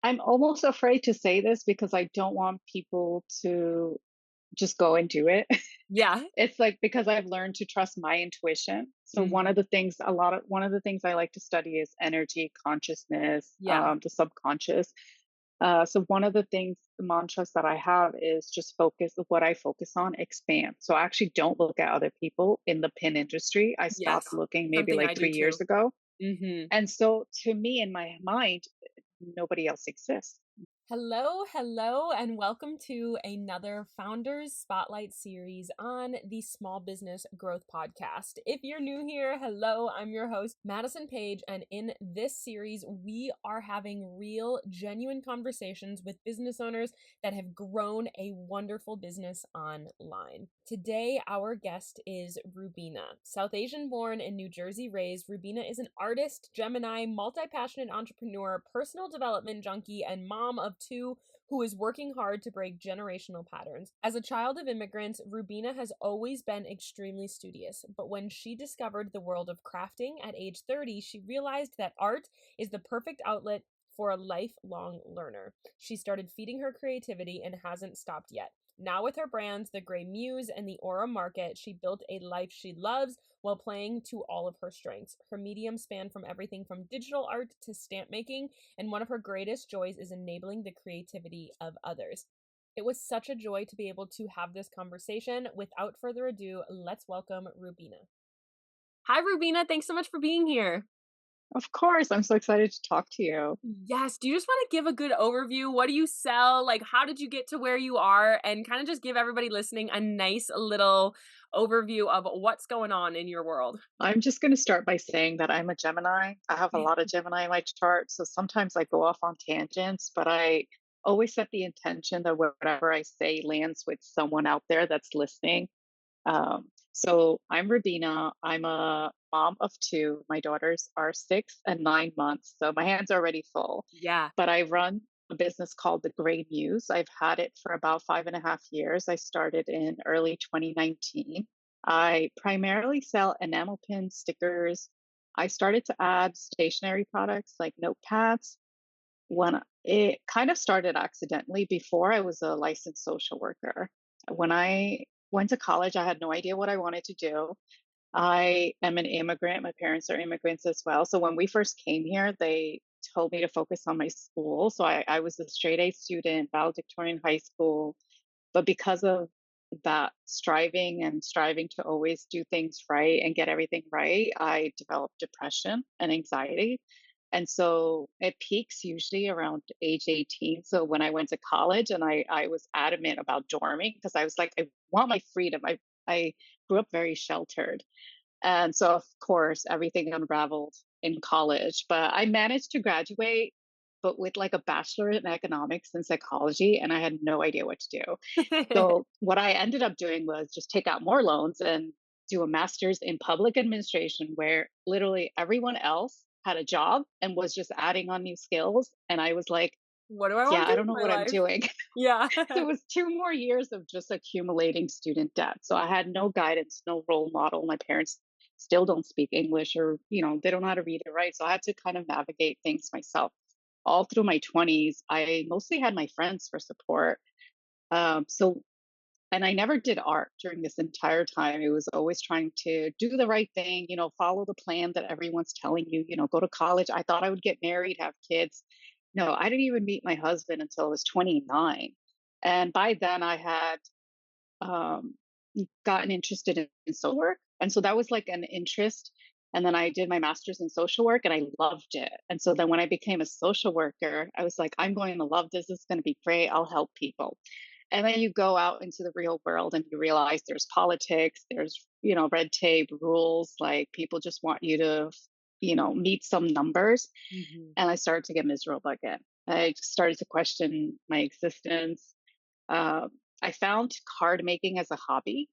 I'm almost afraid to say this because I don't want people to just go and do it. Yeah. It's like because I've learned to trust my intuition. So Mhm. one of the things I like to study is energy, consciousness, Yeah. the subconscious. So one of the things, the mantras that I have is just focus. What I focus on, expand. So I actually don't look at other people in the pin industry. I stopped Yes. looking maybe Something I like do 3 years too. ago, Mhm. and so to me, in my mind, nobody else exists. Hello, hello, and welcome to another Founders Spotlight series on the Small Business Growth Podcast. If you're new here, hello, I'm your host, Madison Page, and in this series, we are having real, genuine conversations with business owners that have grown a wonderful business online. Today, our guest is Rubeena. South Asian born and New Jersey raised, Rubeena is an artist, Gemini, multi-passionate entrepreneur, personal development junkie, and mom of two who is working hard to break generational patterns. As a child of immigrants, Rubeena has always been extremely studious, but when she discovered the world of crafting at age 30, she realized that art is the perfect outlet for a lifelong learner. She started feeding her creativity and hasn't stopped yet. Now, with her brands, the Grey Muse and the Aura Market, she built a life she loves while playing to all of her strengths. Her mediums span from everything from digital art to stamp making, and one of her greatest joys is enabling the creativity of others. It was such a joy to be able to have this conversation. Without further ado, let's welcome Rubeena. Hi, Rubeena. Thanks so much for being here. Of course, I'm so excited to talk to you. Yes. Do you just want to give a good overview? What do you sell? Like, how did you get to where you are? And kind of just give everybody listening a nice little overview of what's going on in your world. I'm just going to start by saying that I'm a Gemini. I have a lot of Gemini in my chart, so sometimes I go off on tangents, but I always set the intention that whatever I say lands with someone out there that's listening. So I'm Rubeena. I'm a mom of two. My daughters are 6 and 9 months, so my hands are already full. Yeah. But I run a business called the Gray Muse. I've had it for about 5.5 years. I started in early 2019. I primarily sell enamel pins, stickers. I started to add stationery products like notepads when it kind of started accidentally. Before I was a licensed social worker. When I went to college, I had no idea what I wanted to do. I am an immigrant. My parents are immigrants as well. So when we first came here, they told me to focus on my school. So I was a straight A student, valedictorian high school. But because of that striving to always do things right and get everything right, I developed depression and anxiety. And so it peaks usually around age 18. So when I went to college and I was adamant about dorming because I was like, I want my freedom. I grew up very sheltered. And so, of course, everything unraveled in college. But I managed to graduate, but with like a bachelor in economics and psychology. And I had no idea what to do. So, what I ended up doing was just take out more loans and do a master's in public administration, where literally everyone else had a job and was just adding on new skills. And I was like, What do I yeah, want to I do don't know with what my I'm life? doing. Yeah. So it was 2 more years of just accumulating student debt. So I had no guidance, no role model. My parents still don't speak English or, they don't know how to read or write. So I had to kind of navigate things myself. All through my 20s, I mostly had my friends for support. So and I never did art during this entire time. It was always trying to do the right thing, follow the plan that everyone's telling you, go to college. I thought I would get married, have kids. No, I didn't even meet my husband until I was 29. And by then I had um, gotten interested in social work. And so that was like an interest. And then I did my master's in social work and I loved it. And so then when I became a social worker, I was like, I'm going to love this. It's going to be great. I'll help people. And then you go out into the real world and you realize there's politics, there's, red tape, rules, like people just want you to, meet some numbers. Mhm. And I started to get miserable again. I started to question my existence. Um, I found card making as a hobby.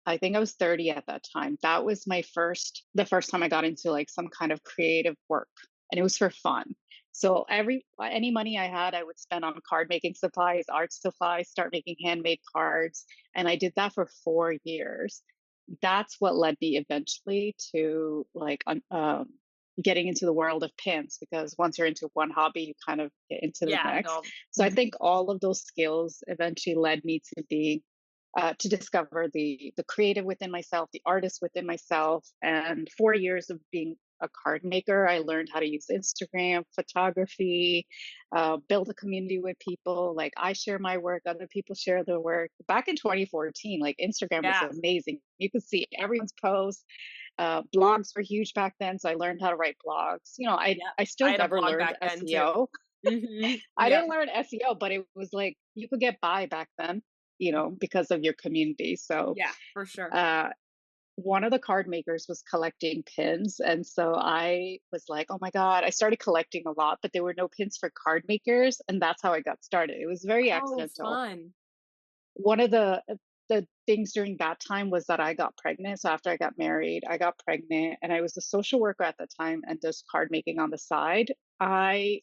I think I was 30 at that time. That was the first time I got into like some kind of creative work, and it was for fun. So any money I had, I would spend on card making supplies, art supplies, start making handmade cards, and I did that for 4 years. That's what led me eventually to like getting into the world of pins, because once you're into one hobby, you kind of get into the Yeah, next. no. So I think all of those skills eventually led me to discover the creative within myself, the artist within myself. And 4 years of being a card maker, I learned how to use Instagram, photography, build a community with people. Like I share my work, other people share their work. Back in 2014, like Instagram was Yeah. amazing. You could see everyone's posts. Blogs were huge back then, so I learned how to write blogs. Yep. I I still had a never blog learned back then too. SEO. I Yep. didn't learn SEO, but it was like you could get by back then, because of your community. So, Yeah, for sure. uh, one of the card makers was collecting pins. And so I was like, oh my God, I started collecting a lot, but there were no pins for card makers. And that's how I got started. It was very Oh, accidental. fun. One of the things during that time was that I got pregnant. So after I got married, I got pregnant and I was a social worker at the time and just card making on the side. I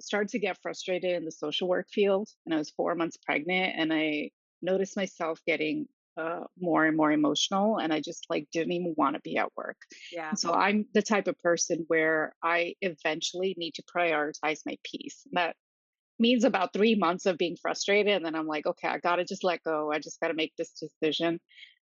started to get frustrated in the social work field, and I was 4 months pregnant, and I noticed myself getting more and more emotional, and I just like didn't even want to be at work. Yeah. And so I'm the type of person where I eventually need to prioritize my peace. That means about 3 months of being frustrated, and then I'm like, okay, I gotta just let go. I just gotta make this decision.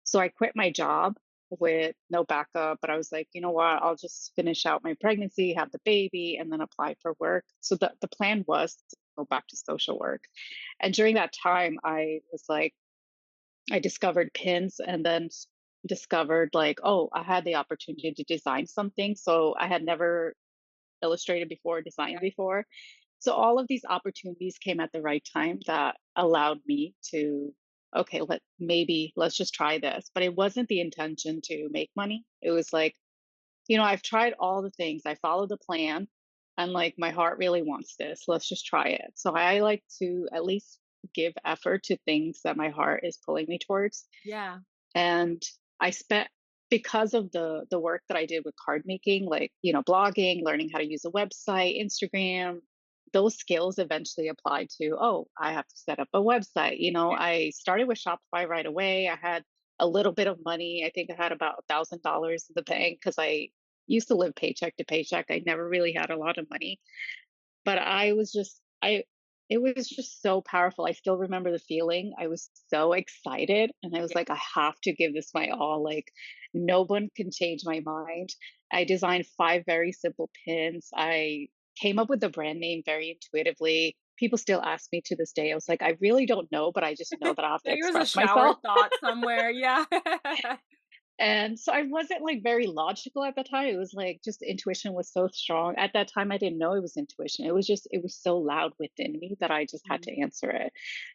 So I quit my job with no backup, but I was like, you know what? I'll just finish out my pregnancy, have the baby, and then apply for work. So the plan was to go back to social work. And during that time, I was like, I discovered pins, and then discovered like, oh, I had the opportunity to design something. So I had never illustrated before, designed Yeah. before. So all of these opportunities came at the right time that allowed me to, okay, let's just try this. But it wasn't the intention to make money. It was like, I've tried all the things. I followed the plan, and like my heart really wants this. Let's just try it. So I like to at least give effort to things that my heart is pulling me towards. Yeah. And I spent, because of the work that I did with card making, like, blogging, learning how to use a website, Instagram, those skills eventually applied to, oh, I have to set up a website. I started with Shopify right away. I had a little bit of money. I think I had about $1,000 in the bank because I used to live paycheck to paycheck. I never really had a lot of money, but I it was just so powerful. I still remember the feeling. I was so excited, and I was Yeah. like, I have to give this my all. Like, no one can change my mind. I designed 5 very simple pins. I came up with the brand name very intuitively. People still ask me to this day. I was like, I really don't know, but I just know that I have to Maybe it was a express shower myself. thought somewhere. Yeah. And so I wasn't like very logical at the time. It was like just intuition was so strong. At that time, I didn't know it was intuition. It was so loud within me that I just had Mm. to answer it.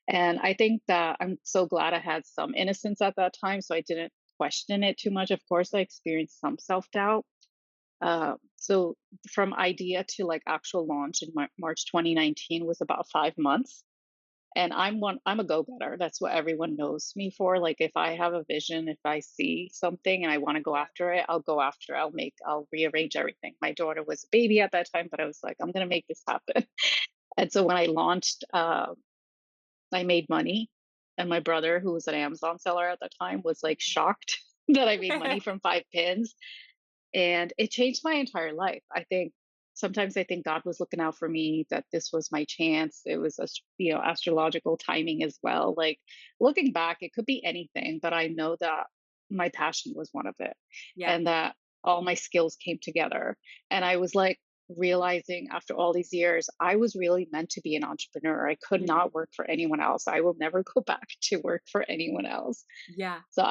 And I think that I'm so glad I had some innocence at that time. So I didn't question it too much. Of course, I experienced some self doubt. So from idea to like actual launch in March 2019 was about 5 months. And I'm a go-getter. That's what everyone knows me for. Like if I have a vision, if I see something and I want to go Yeah. after it, I'll go after it. I'll rearrange everything. My daughter was a baby at that time, but I was like, I'm gonna make this happen. And so when I launched, I made money. And my brother, who was an Amazon seller at the time, was like shocked that I made money from 5 pins. And it changed my entire life. I think God was looking out for me, that this was my chance. It was astrological timing as well. Like looking back, it could be anything, but I know that my passion was one of it, Yeah. and that all my skills came together. And I was like realizing after all these years, I was really meant to be an entrepreneur. I could Mm. not work for anyone else. I will never go back to work for anyone else. Yeah. So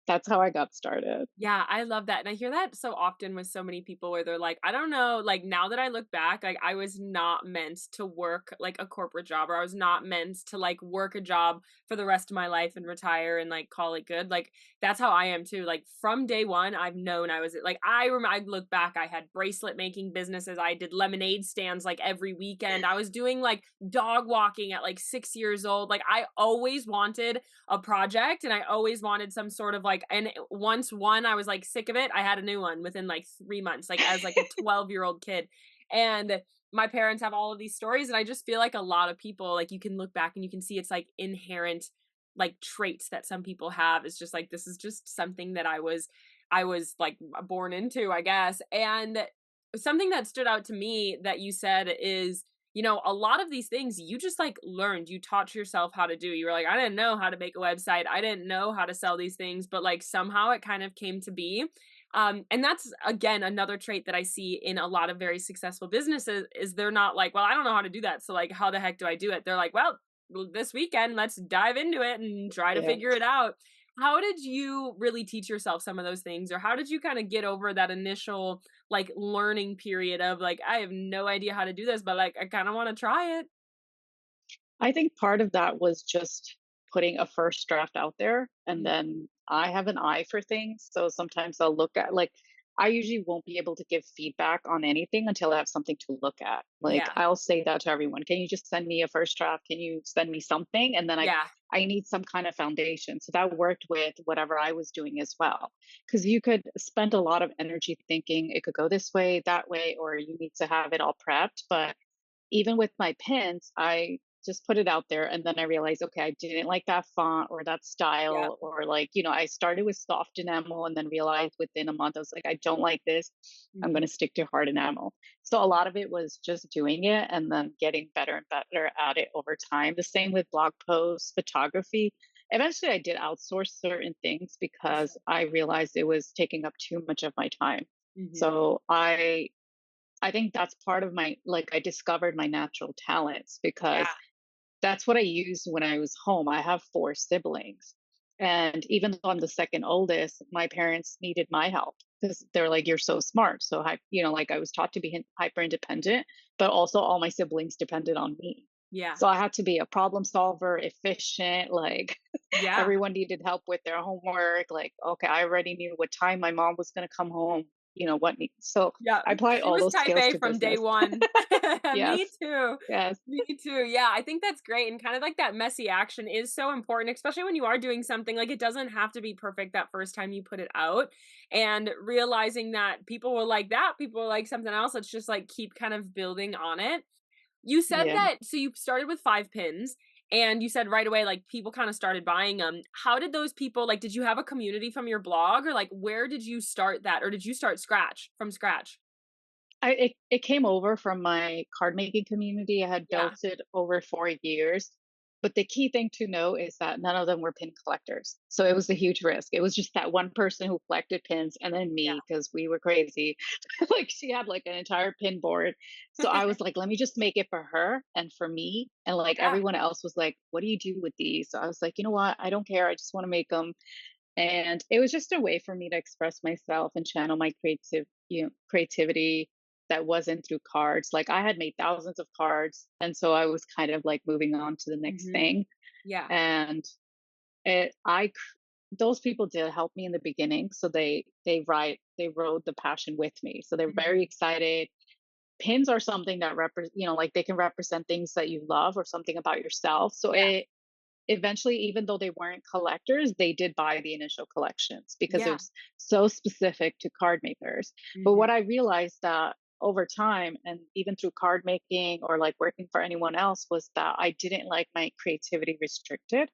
that's how I got started. Yeah, I love that. And I hear that so often with so many people where they're like, I don't know, like now that I look back, like I was not meant to work like a corporate job, or I was not meant to like work a job for the rest of my life and retire and like call it good. Like that's how I am too. Like from day one, I've known I was like, I remember, I look back, I had bracelet making businesses. I did lemonade stands like every weekend. I was doing like dog walking at like 6 years old. Like I always wanted a project, and I always wanted some sort of like, and once one I was like sick of it, I had a new one within like 3 months, like as like a 12-year-old kid. And my parents have all of these stories, and I just feel like a lot of people, like you can look back and you can see it's like inherent like traits that some people have. It's just like this is just something that I was like born into, I guess. And something that stood out to me that you said is, a lot of these things you just like learned, you taught yourself how to do. You were like, I didn't know how to make a website. I didn't know how to sell these things, but like somehow it kind of came to be. And that's again another trait that I see in a lot of very successful businesses is they're not like, well, I don't know how to do that. So like, how the heck do I do it? They're like, well, this weekend, let's dive into it and try to Yeah. figure it out. How did you really teach yourself some of those things? Or how did you kind of get over that initial like learning period of like, I have no idea how to do this, but like, I kind of want to try it? I think part of that was just putting a first draft out there, and Mm. then I have an eye for things, so sometimes I'll look at like I usually won't be able to give feedback on anything until I have something to look at. Like Yeah. I'll say that to everyone. Can you just send me a first draft? Can you send me something? And then Yeah. I need some kind of foundation. So that worked with whatever I was doing as well. Because you could spend a lot of energy thinking it could go this way, that way, or you need to have it all prepped. But even with my pins, I just put it out there and then I realized, okay, I didn't like that font or that Yeah. style, or like, I started with soft enamel and then realized within a month, I was like, I don't like this. I'm going Hmm. to stick to hard enamel. So a lot of it was just doing it and then getting better and better at it over time. The same with blog posts, photography. Eventually, I did outsource certain things because I realized it was taking up too much of my time. Hmm. So I think that's part of my like I discovered my natural talents Yeah. because that's what I used when I was home. I have four siblings. And even though I'm the second oldest, my parents needed my help because they're like, you're so smart. So, like I was taught to be hyper independent, but also all my siblings depended on me. Yeah. So I had to be a problem solver, efficient, like Yeah. everyone needed help with their homework. Like, okay, I already knew what time my mom was going to come home, so Yeah. I applied She all was those type skills A to from day business. one. Yes. Me too. Yes. Me too. Yeah, I think that's great. And kind of like that messy action is so important, especially when you are doing something like it doesn't have to be perfect that first time you put it out. And realizing that people will like that, people will like something else. Let's just like keep kind of building on it. You said Yeah. that, so you started with 5 pins and you said right away, like people kind of started buying them. How did those people, like, did you have a community from your blog or like where did you start that? Or did you start from scratch? It came over from my card making community. I had Yeah. built it over 4 years. But the key thing to know is that none of them were pin collectors. So it was a huge risk. It was just that one person who collected pins and then Yeah. me because we were crazy. Like she had like an entire pin board. So I was like, let me just make it for her and for me. And like Yeah. everyone else was like, what do you do with these? So I was like, you know what? I don't care. I just want to make them. And it was just a way for me to express myself and channel my creativity that wasn't through cards. Like I had made thousands of cards, and so I was kind of like moving on to the next Mhm. thing. Yeah. And those people did help me in the beginning, so they rode the passion with me. So they're very Mhm. excited. Pins are something that like they can represent things that you love or something about yourself. So Yeah. it eventually, even though they weren't collectors, they did buy the initial collections because it Yeah. was so specific to card makers. But Mhm. what I realized that over time, and even through card making or like working for anyone else, was that I didn't like my creativity restricted.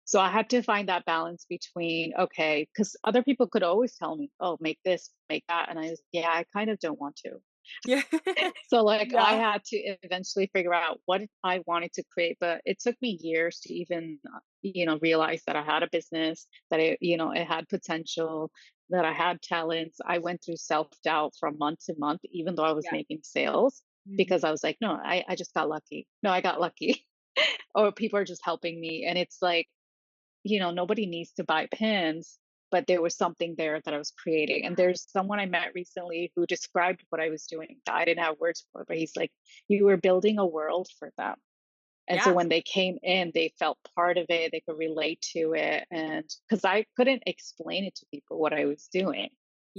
So I had to find that balance between, okay, because other people could always tell me, oh, make this, make that. And yeah, I kind of don't want to. Yeah. So like I Yeah. had to eventually figure out what I wanted to create, but it took me years to even realize that I had a business, that it had potential, that I had talents. I went through self-doubt from month to month even though I was Yeah. making sales because Mhm. I was like, no, I just got lucky. No, I got lucky. Or people are just helping me, and it's like, nobody needs to buy pins, but there was something there that I was creating. And there's someone I met recently who described what I was doing that I didn't have words for, but he's like, you were building a world for them. And so Yeah. when they came in, they felt part of it, they could relate to it. And because I couldn't explain it to people what I was doing,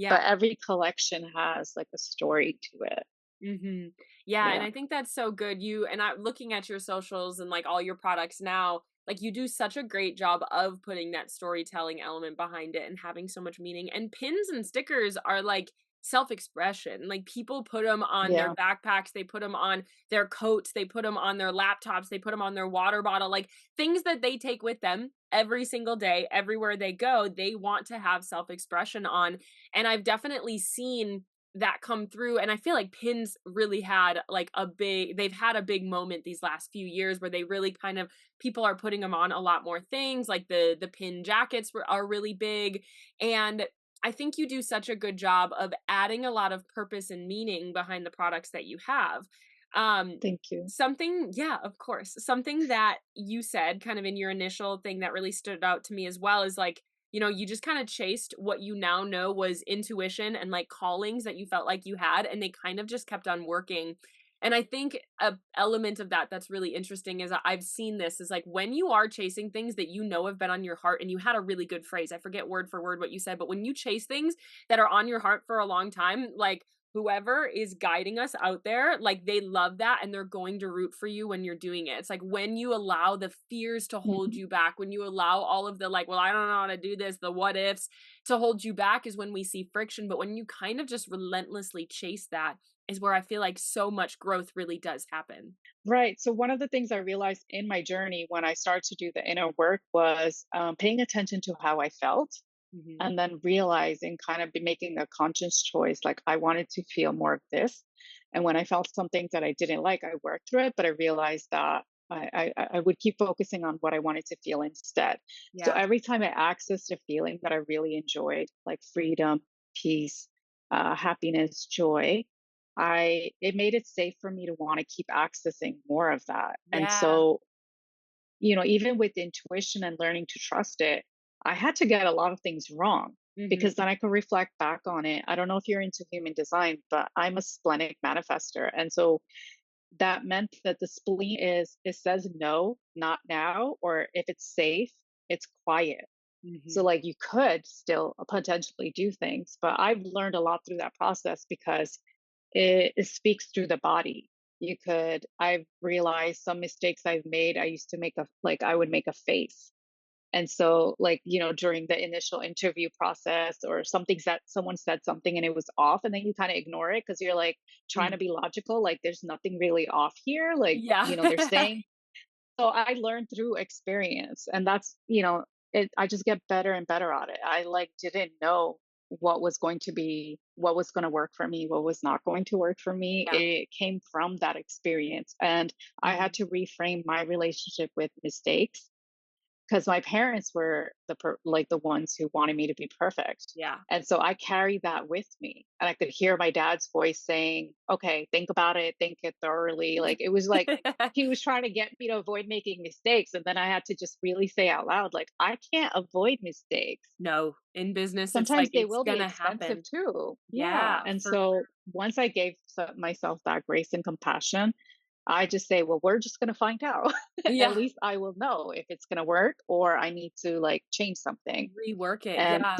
but Yeah. every collection has like a story to it. Mhm. Yeah, and Yeah. I think that's so good. I looking at your socials and like all your products now, like you do such a great job of putting that storytelling element behind it and having so much meaning. And pins and stickers are like self-expression. Like people put them on their Yeah. backpacks, they put them on their coats, they put them on their laptops, they put them on their water bottle, like things that they take with them every single day, everywhere they go, they want to have self-expression on. And I've definitely seen that come through, and I feel like pins really had like they've had a big moment these last few years where they really kind of people are putting them on a lot more things, like the pin jackets are really big. And I think you do such a good job of adding a lot of purpose and meaning behind the products that you have. Um, Thank you. something, yeah, of course. Something that you said kind of in your initial thing that really stood out to me as well is like, you just kind of chased what you now know was intuition and like callings that you felt like you had, and they kind of just kept on working. And I think a element of that that's really interesting is I've seen this is like when you are chasing things that have been on your heart, and you had a really good phrase. I forget word for word what you said, but when you chase things that are on your heart for a long time, like whoever is guiding us out there, like they love that and they're going to root for you when you're doing it. It's like when you allow the fears to hold Mhm. you back, when you allow all of the like, well, I don't know how to do this, the what ifs to hold you back is when we see friction. But when you kind of just relentlessly chase that is where I feel like so much growth really does happen. Right. So one of the things I realized in my journey when I started to do the inner work was paying attention to how I felt, Hmm. and then realizing, kind of be making a conscious choice, like I wanted to feel more of this. And when I felt something that I didn't like, I worked through it, but I realized that I would keep focusing on what I wanted to feel instead. So Yeah. every time I accessed a feeling that I really enjoyed, like freedom, peace, happiness, joy, it made it safe for me to want to keep accessing more of that. And Yeah. so, even with intuition and learning to trust it, I had to get a lot of things wrong, because Hmm. then I could reflect back on it. I don't know if you're into human design, but I'm a splenic manifester. And so that meant that the spleen it says no, not now, or if it's safe, it's quiet. So Hmm. like you could still potentially do things, but I've learned a lot through that process because it speaks through the body. I've realized some mistakes I've made. I used to I would make a face. And so, like, during the initial interview process, or someone said something and it was off, and then you kind of ignore it because you're like trying to Hmm. be logical, like, there's nothing really off here. Like, Yeah. they're saying, so I learned through experience, and I just get better and better at it. I like didn't know what was going to work for me, what was not going to work for me. Yeah. It came from that experience, and I had Hmm. to reframe my relationship with mistakes, because my parents were the ones who wanted me to be perfect. Yeah. And so I carried that with me, and I could hear my dad's voice saying, okay, think about it, think it thoroughly. Like, it was like he was trying to get me to avoid making mistakes, and then I had to just really say out loud, like, I can't avoid mistakes. No, in business, it's like Sometimes they it's will be gonna expensive happen. too. Yeah. Yeah, And for so once I gave myself that grace and compassion, I just say, well, we're just going to find out. At yeah, least I will know if it's going to work, or I need to like change something. rework it. And Yeah.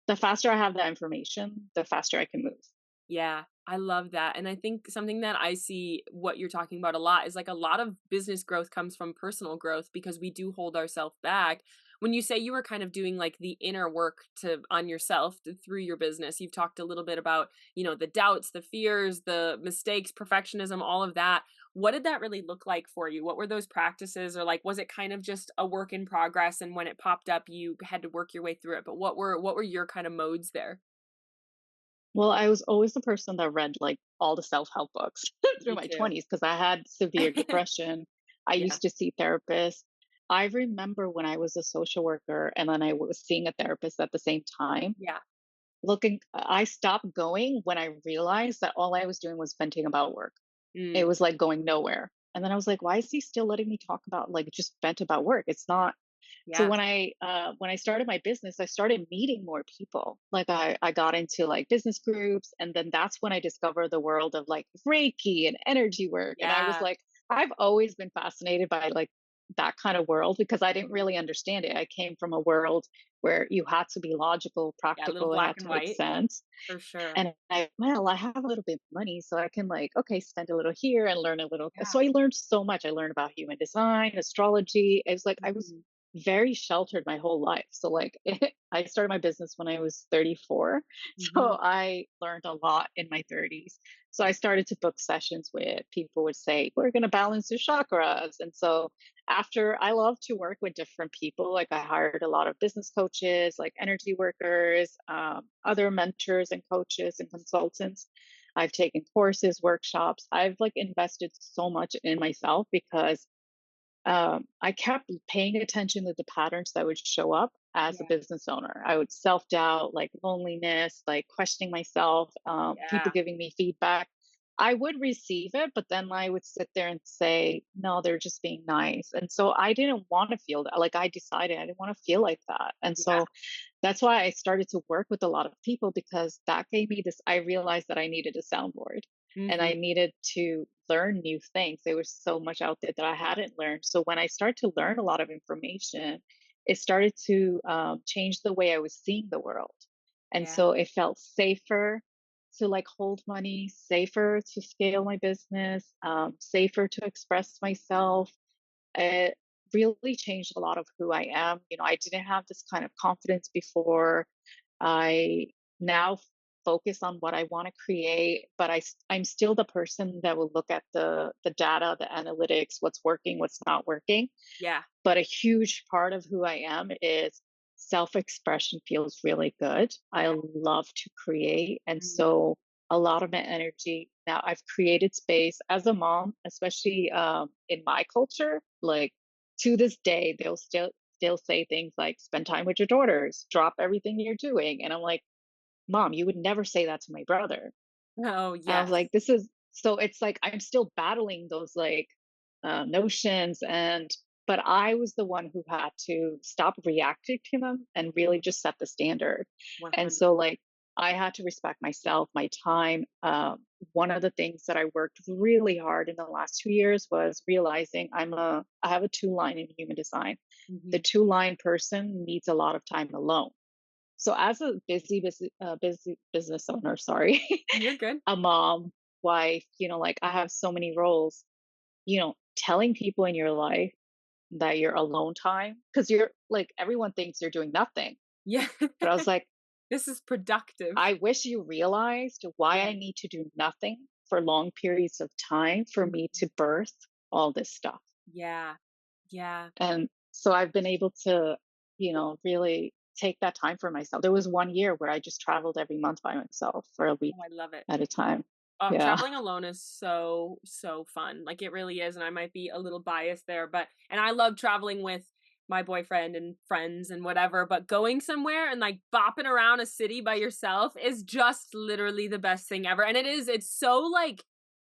the faster I have that information, the faster I can move. Yeah, I love that. And I think something that I see what you're talking about a lot is like a lot of business growth comes from personal growth because we do hold ourselves back. When you say you were kind of doing like the inner work to on yourself through your business, you've talked a little bit about, the doubts, the fears, the mistakes, perfectionism, all of that. What did that really look like for you? What were those practices, or like was it kind of just a work in progress and when it popped up you had to work your way through it? But what were your kind of modes there? Well, I was always the person that read like all the self-help books through Me my too. 20s, because I had severe depression. I Yeah. used to see therapists. I remember when I was a social worker and then I was seeing a therapist at the same time. Yeah. I stopped going when I realized that all I was doing was venting about work. It Mm. was like going nowhere. And then I was like, why is he still letting me talk about, like, just vent about work? It's not. So Yeah. when I started my business, I started meeting more people. Like, I got into like business groups, and then that's when I discovered the world of like Reiki and energy work. And I was Yeah. like, I've always been fascinated by like that kind of world, because I didn't Mhm. really understand it. I came from a world where you had to be logical, Yeah, a little practical, it black had and to make white, sense. for sure. And I have a little bit of money, so I can, like, okay, spend a little here and learn a little. Yeah. So I learned so much. I learned about human design, astrology. It was like I was Mhm. very sheltered my whole life. So like I started my business when I was 34. Hmm. So I learned a lot in my 30s. So I started to book sessions with people would say, we're going to balance your chakras. And so after I love to work with different people, like I hired a lot of business coaches, like energy workers, other mentors and coaches and consultants. I've taken courses, workshops. I've like invested so much in myself because I kept paying attention to the patterns that would show up as a Yeah. business owner. I would self doubt, like loneliness, like questioning myself, people Yeah. giving me feedback. I would receive it, but then I would sit there and say, no, they're just being nice. And so I didn't want to feel that. Like I decided I didn't want to feel like that. And Yeah. so that's why I started to work with a lot of people because that gave me this. I realized that I needed a soundboard and I Hmm. needed to learn new things. There was so much out there that I hadn't learned. So when I started to learn a lot of information, it started to change the way I was seeing the world. And Yeah. so it felt safer to like hold money, safer to scale my business, safer to express myself. It really changed a lot of who I am. You know, I didn't have this kind of confidence before. I now focus on what I want to create, but I'm still the person that will look at the data, the analytics, what's working, what's not working. Yeah. But a huge part of who I am is self-expression feels really good. I Yeah. love to create. And Mhm. so a lot of my energy now I've created space as a mom, especially in my culture, like to this day, they'll say things like spend time with your daughters, drop everything you're doing. And I'm like, Mom, you would never say that to my brother. Oh, And I was yes. like, this is so it's like I'm still battling those like notions but I was the one who had to stop reacting to them and really just set the standard. And so 100. like I had to respect myself, my time. One of the things that I worked really hard in the last 2 years was realizing I have a two line in human design. The Mhm. two line person needs a lot of time alone. So as a busy business owner, sorry, You're good. a mom, wife, like I have so many roles, telling people in your life that you're alone time because you're like everyone thinks you're doing nothing. Yeah. But I was like, This is productive. I wish you realized why Yeah. I need to do nothing for long periods of time for me Mhm. to birth all this stuff. Yeah. Yeah. And so I've been able to, really take that time for myself. There was 1 year where I just traveled every month by myself for a week Oh, I love it. at a time. Oh, Yeah. traveling alone is so, so fun. Like, it really is, and I might be a little biased there, but and I love traveling with my boyfriend and friends and whatever, but going somewhere and, like, bopping around a city by yourself is just literally the best thing ever, and it's so, like,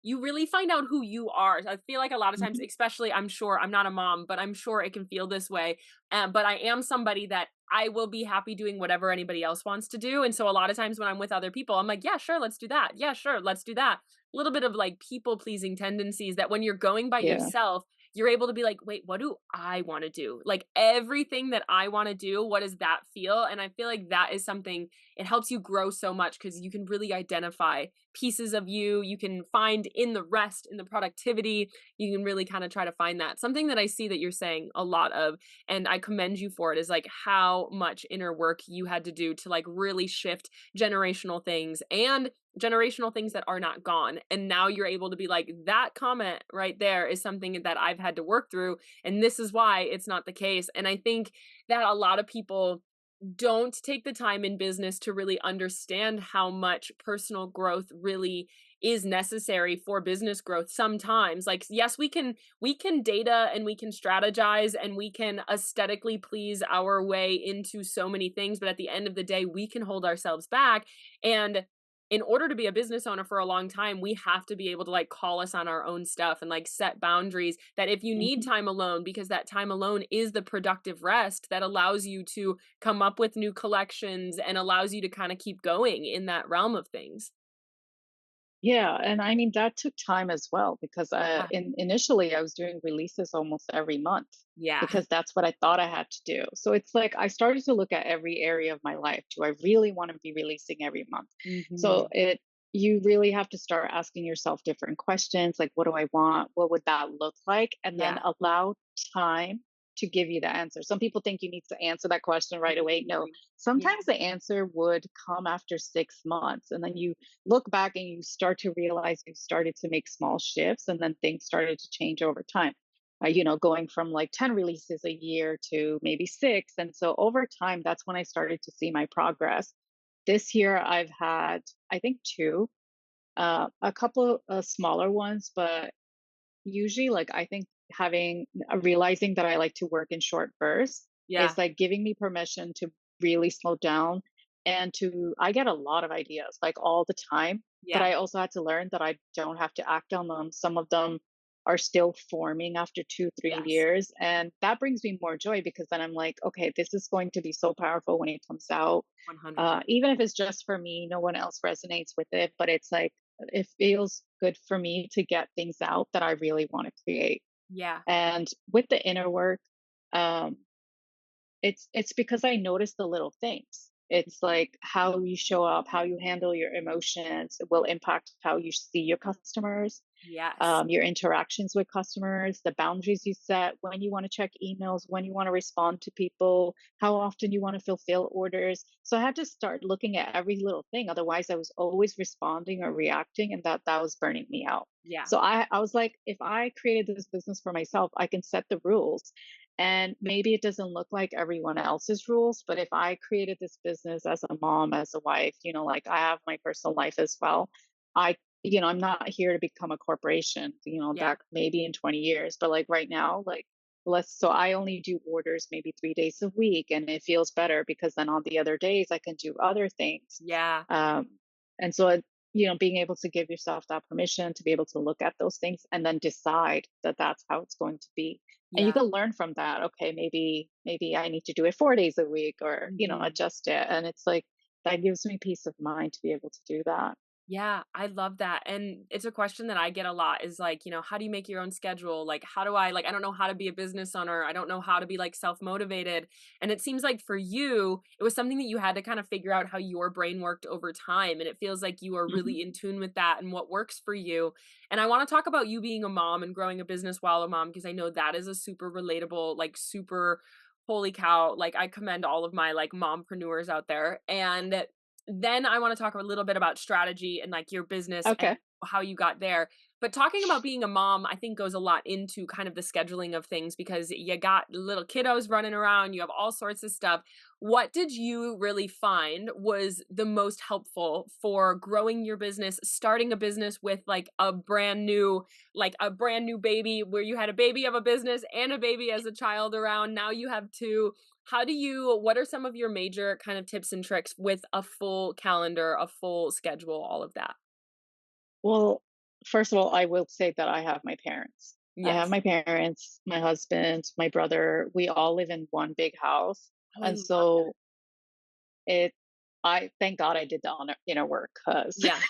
you really find out who you are. I feel like a lot of times, Mhm. especially I'm sure I'm not a mom, but I'm sure it can feel this way. But I am somebody that I will be happy doing whatever anybody else wants to do. And so a lot of times when I'm with other people, I'm like, yeah, sure, let's do that. Yeah, sure, let's do that. A little bit of like people pleasing tendencies that when you're going by Yeah. yourself, you're able to be like, wait, what do I want to do? Like everything that I want to do, what does that feel? And I feel like that is something, it helps you grow so much because you can really identify pieces of you. You can find in the rest, in the productivity, you can really kind of try to find that. Something that I see that you're saying a lot of, and I commend you for it, is like how much inner work you had to do to like really shift generational things and generational things that are not gone. And now you're able to be like, that comment right there is something that I've had to work through. And this is why it's not the case. And I think that a lot of people don't take the time in business to really understand how much personal growth really is necessary for business growth sometimes. Like yes, we can data and we can strategize and we can aesthetically please our way into so many things, but at the end of the day we can hold ourselves back. And in order to be a business owner for a long time, we have to be able to like call us on our own stuff and like set boundaries that if you need Mhm. time alone, because that time alone is the productive rest that allows you to come up with new collections and allows you to kind of keep going in that realm of things. Yeah, and I mean that took time as well because Yeah. initially I was doing releases almost every month Yeah. because that's what I thought I had to do. So it's like I started to look at every area of my life. Do I really want to be releasing every month? So Mhm. it you really have to start asking yourself different questions like what do I want? What would that look like? And then Yeah. allow time. to give you the answer. Some people think you need to answer that question right away. No, Exactly. Yeah. sometimes the answer would come after 6 months. And then you look back and you start to realize you started to make small shifts and then things started to change over time. Going from like 10 releases a year to maybe six. And so over time, that's when I started to see my progress. This year, I've had, I think, two, a couple of smaller ones, but usually, like, I think realizing that I like to work in short bursts is Yeah. like giving me permission to really slow down and I get a lot of ideas like all the time, but Yeah. I also had to learn that I don't have to act on them. Some of them are still forming after 2, 3 Yes. years. And that brings me more joy because then I'm like, okay, this is going to be so powerful when it comes out. 100%. Even if it's just for me, no one else resonates with it, but it's like, it feels good for me to get things out that I really want to create. Yeah. And with the inner work, um, it's because I notice the little things. It's like how you show up, how you handle your emotions will impact how you see your customers, Yes. your interactions with customers, the boundaries you set, when you want to check emails, when you want to respond to people, how often you want to fulfill orders. So I had to start looking at every little thing. Otherwise, I was always responding or reacting, and that was burning me out. Yeah. So I was like, if I created this business for myself, I can set the rules. And maybe it doesn't look like everyone else's rules, but if I created this business as a mom, as a wife, like I have my personal life as well. I'm not here to become a corporation, Yeah. that maybe in 20 years, but like right now, like so I only do orders maybe 3 days a week and it feels better because then on the other days I can do other things. Yeah. Um, and so, being able to give yourself that permission to be able to look at those things and then decide that that's how it's going to be. And you Yeah. can learn from that. Okay, maybe I need to do it 4 days a week or, Mhm. adjust it. And it's like, that gives me peace of mind to be able to do that. Yeah, I love that. And it's a question that I get a lot is like, how do you make your own schedule? Like, how do I don't know how to be a business owner. I don't know how to be like self-motivated. And it seems like for you, it was something that you had to kind of figure out how your brain worked over time. And it feels like you are Mhm. really in tune with that and what works for you. And I want to talk about you being a mom and growing a business while a mom, because I know that is a super relatable, like super holy cow. Like I commend all of my like mompreneurs out there. And then I wanna talk a little bit about strategy and, like, your business and Okay. how you got there. But talking about being a mom, I think goes a lot into kind of the scheduling of things because you got little kiddos running around, you have all sorts of stuff. What did you really find was the most helpful for growing your business, starting a business with, a brand new baby where you had a baby of a business and a baby as a child around, now you have 2. What are some of your major kind of tips and tricks with a full calendar, a full schedule, all of that? Well, first of all, I will say that I have my parents. I have Yes. my parents, my husband, my brother. We all live in one big house. Oh, I And love that. so it I thank God I did the inner work because Yeah.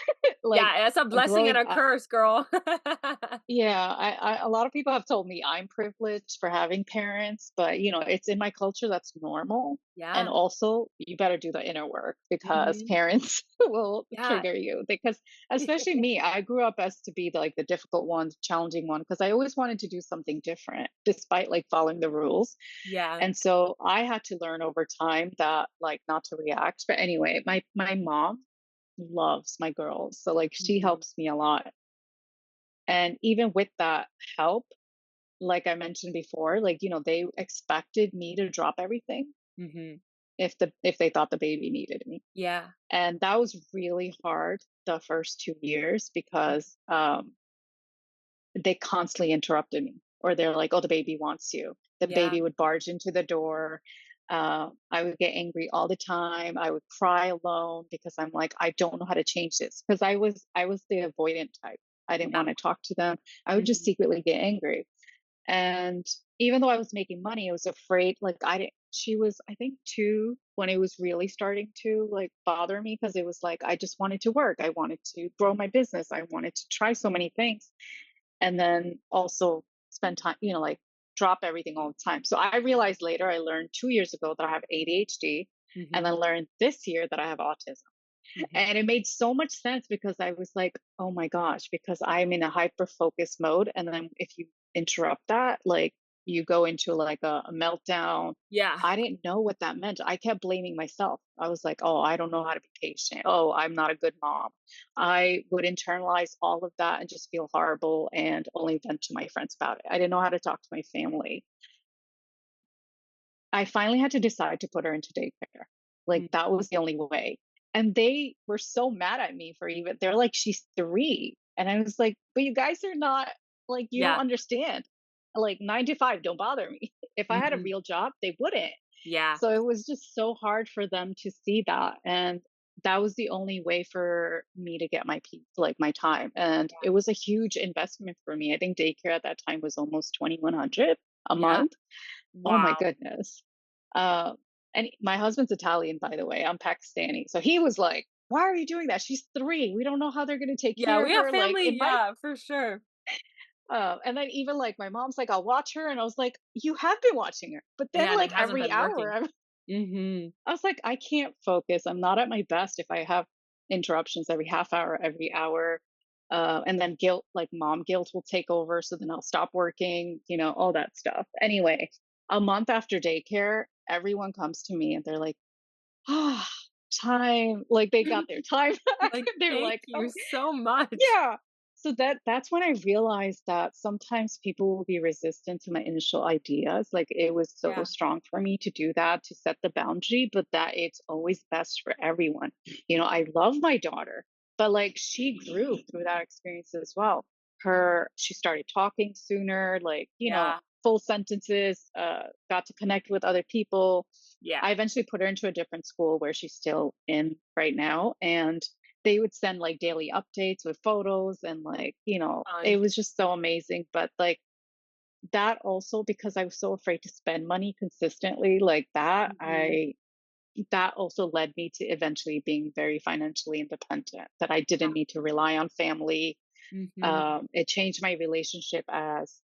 like Yeah, it's a blessing and growing a up. curse, girl. Yeah, a lot of people have told me I'm privileged for having parents, but it's in my culture that's normal. And Yeah. also, you better do the inner work because Mhm. parents will Yeah. trigger you. Because especially me, I grew up as to be like the difficult one, challenging one, because I always wanted to do something different, despite like following the rules. Yeah. And so I had to learn over time that like not to react. But anyway, my mom loves my girls, so like she Mhm. helps me a lot. And even with that help, like I mentioned before, like, they expected me to drop everything Mhm. if they thought the baby needed me. Yeah. And that was really hard the first 2 years because they constantly interrupted me. Or they're like, oh, the baby wants you. The Yeah. baby would barge into the door. I would get angry all the time. I would cry alone because I'm like, I don't know how to change this. Because I was the avoidant type. I didn't Yeah. want to talk to them. I would just Mhm. secretly get angry. And even though I was making money, I was afraid, like I didn't she was, I think, 2 when it was really starting to like bother me because it was like I just wanted to work. I wanted to grow my business. I wanted to try so many things. And then also spend time, like drop everything all the time. So I realized later, I learned 2 years ago that I have ADHD, and then Mhm. learned this year that I have autism. Mhm. And it made so much sense because I was like, oh my gosh, because I'm in a hyper focus mode. And then if you interrupt that, like you go into like a meltdown. Yeah. I didn't know what that meant. I kept blaming myself. I was like, oh, I don't know how to be patient. Oh, I'm not a good mom. I would internalize all of that and just feel horrible and only vent to my friends about it. I didn't know how to talk to my family. I finally had to decide to put her into daycare. Like, Mm. that was the only way. And they were so mad at me for even they're like, "She's 3." And I was like, "But you guys are not like, you don't Yeah. understand. Like, 9 to 5, don't bother me." If I had a Mhm. real job, they wouldn't. Yeah. So it was just so hard for them to see that, and that was the only way for me to get my peace, like, my time, and it was a huge investment for me. I think daycare at that time was almost 2,100 a Yeah. month. Oh my Wow. goodness. Uh, and my husband's Italian, by the way. I'm Pakistani. So he was like, "Why are you doing that? She's 3. We don't know how they're going to take Yeah, care of we have her." Like, family, it might. yeah, for sure. And then even like my mom's like, "I'll watch her," and I was like, "You have been watching her," but then Yeah, and it like hasn't every been hour, working. Mhm. I was like, "I can't focus. I'm not at my best if I have interruptions every half hour, every hour." And then guilt, like mom guilt, will take over. So then I'll stop working, all that stuff. Anyway, a month after daycare, everyone comes to me and they're like, "Ah, time." Like they got their time back. Like, They're thank like, you "Oh, so much. yeah." So that's when I realized that sometimes people will be resistant to my initial ideas. Like it was so Yeah. strong for me to do that, to set the boundary, but that it's always best for everyone. I love my daughter, but like she grew through that experience as well. She started talking sooner, like, Yeah. full sentences, got to connect with other people. Yeah. I eventually put her into a different school where she's still in right now. And they would send like daily updates with photos and like, it Fun. was just so amazing. But like that also, because I was so afraid to spend money consistently like that, Mhm. that also led me to eventually being very financially independent, that I didn't need to rely on family. Mhm. It changed my relationship as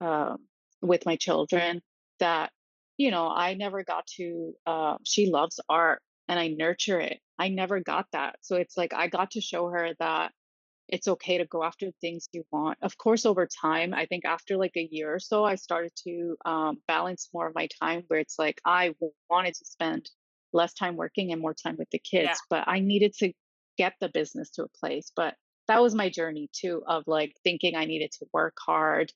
with my children. That I never got to. She loves art, and I nurture it. I never got that, so it's like I got to show her that it's okay to go after things you want. Of course, over time, I think after like a year or so, I started to balance more of my time where it's like wanted to spend less time working and more time with the Yeah. kids, but I needed to get the business to a place. But that was my journey too, of like thinking I needed to work hard.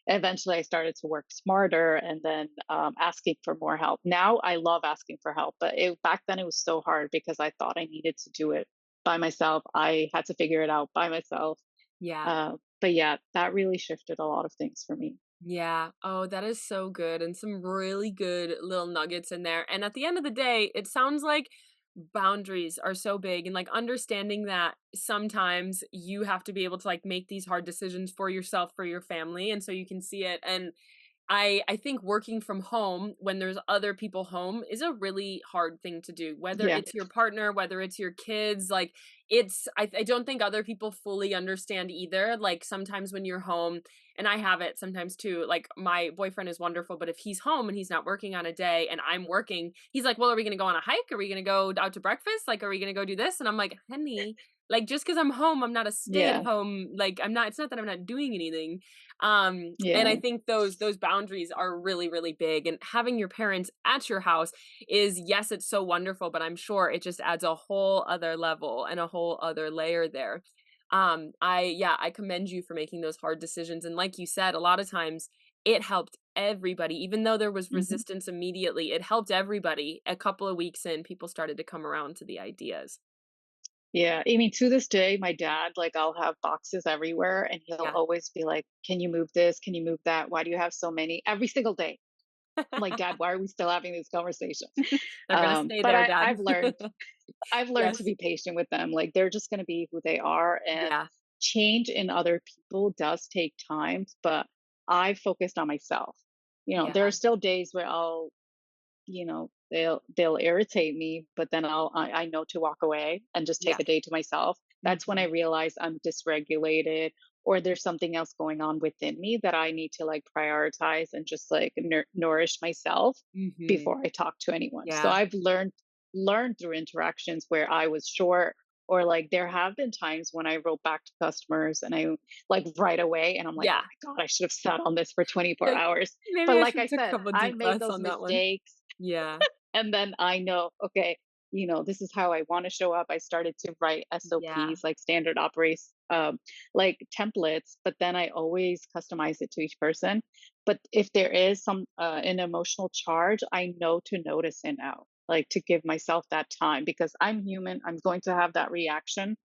Eventually, I started to work smarter and then asking for more help. Now I love asking for help, but back then it was so hard because I thought I needed to do it by myself. I had to figure it out by myself. Yeah. But yeah, that really shifted a lot of things for me. Yeah. Oh, that is so good and some really good little nuggets in there. And at the end of the day, it sounds like boundaries are so big and like understanding that sometimes you have to be able to like make these hard decisions for yourself, for your family, and so you can see it. And I think working from home when there's other people home is a really hard thing to do, whether Yeah, it's your partner, whether it's your kids, like, I don't think other people fully understand either, like, sometimes when you're home and I have it sometimes too, like, my boyfriend is wonderful, but if he's home and he's not working on a day and I'm working, he's like, "Well, are we gonna go on a hike? Are we gonna go out to breakfast? Like, are we gonna go do this?" And I'm like, "Honey, like, just because 'cause I'm home, I'm not a yeah, stay-at-home, like, I'm not it's not that I'm not doing anything." And I yeah. think those boundaries are really, really big, and having your parents at your house is, yes, it's so wonderful, but I'm sure it just adds a whole other level and a whole other layer there. I commend you for making those hard decisions, and like you said, a lot of times it helped everybody, even though there was Mhm. resistance immediately, it helped everybody. A couple of weeks in, people started to come around to the ideas. Yeah, I mean, to this day, my dad, like, I'll have boxes everywhere, and he'll Yeah. always be like, "Can you move this? Can you move that? Why do you have so many?" Every single day. I'm like, "Dad, why are we still having this conversation?" They're gonna stay But there, Dad. I've learned to Yes. be patient with them. Like they're just going to be who they are, and Yeah. change in other people does take time. But I focused on myself. There are Yeah. still days where they'll irritate me, but then I know to walk away and just take Yeah. a day to myself. That's when I Mhm. realize I'm dysregulated, or there's something else going on within me that I need to like prioritize and just like nourish myself Mhm. before I talk to anyone. So Yeah. I've learned through interactions where I was short Or like there have been times when I wrote back to customers and I like right away and I'm like, oh Yeah. my God, I should have sat on this for 24 Like, hours. maybe But I like should I take a said, couple I deep made breaths those on that one. mistakes Yeah. and then I know, okay, this is how I want to show up. I started to write Yeah. SOPs, like standard operates, like templates, but then I always customize it to each person. But if there is an emotional charge, I know to notice it now, like to give myself that time because I'm human. I'm going to have that reaction.